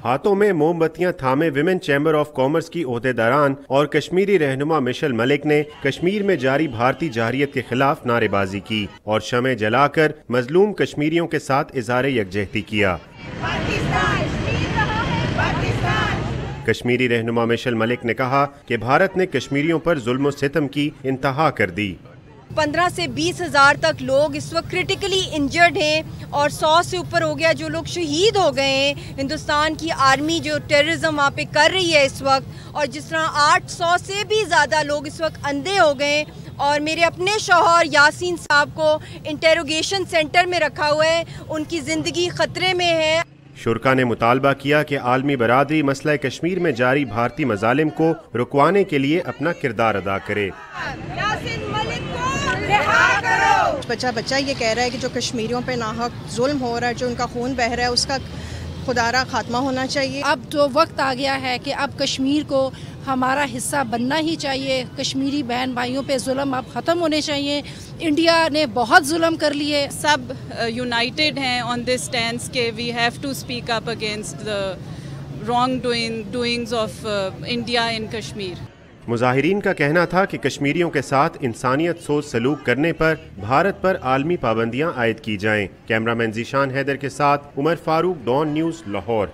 ہاتھوں میں موم بتیاں تھامے women chamber of commerce کی عہدیداران اور کشمیری رہنما مشل ملک نے کشمیر میں جاری بھارتی جارحیت کے خلاف نعرے بازی کی اور شمع جلا کر مظلوم کشمیریوں کے ساتھ اظہار یکجہتی کیا۔ کشمیری رہنما مشل ملک نے کہا کہ بھارت نے کشمیریوں پر ظلم و ستم کی انتہا کر دی۔ 15 سے 20 ہزار تک لوگ اس وقت کرٹیکلی انجرڈ ہیں اور 100 سے اوپر ہو گیا جو لوگ شہید ہو گئے ہیں۔ ہندوستان کی آرمی جو ٹیررزم وہاں پہ کر رہی ہے اس وقت، اور جس طرح 800 سے بھی زیادہ لوگ اس وقت اندھے ہو گئے ہیں، اور میرے اپنے شوہر یاسین صاحب کو انٹیروگیشن سینٹر میں رکھا ہوا ہے، ان کی زندگی خطرے میں ہے۔ شرکا نے مطالبہ کیا کہ عالمی برادری مسئلہ کشمیر میں جاری بھارتی مظالم کو رکوانے کے لیے اپنا کردار ادا کرے۔ بچہ یہ کہہ رہا ہے کہ جو کشمیریوں پہ ناحق ظلم ہو رہا ہے، جو ان کا خون بہہ رہا ہے، اس کا خدارہ خاتمہ ہونا چاہیے۔ اب تو وقت آ گیا ہے کہ اب کشمیر کو ہمارا حصہ بننا ہی چاہیے۔ کشمیری بہن بھائیوں پہ ظلم اب ختم ہونے چاہیے۔ انڈیا نے بہت ظلم کر لیے۔ سب یونائٹڈ ہیں آن دس اسٹینڈس کہ we have to speak up against the wrong doings of India in Kashmir. مظاہرین کا کہنا تھا کہ کشمیریوں کے ساتھ انسانیت سوچ سلوک کرنے پر بھارت پر عالمی پابندیاں عائد کی جائیں۔ کیمرہ مین ذیشان حیدر کے ساتھ عمر فاروق، ڈان نیوز، لاہور۔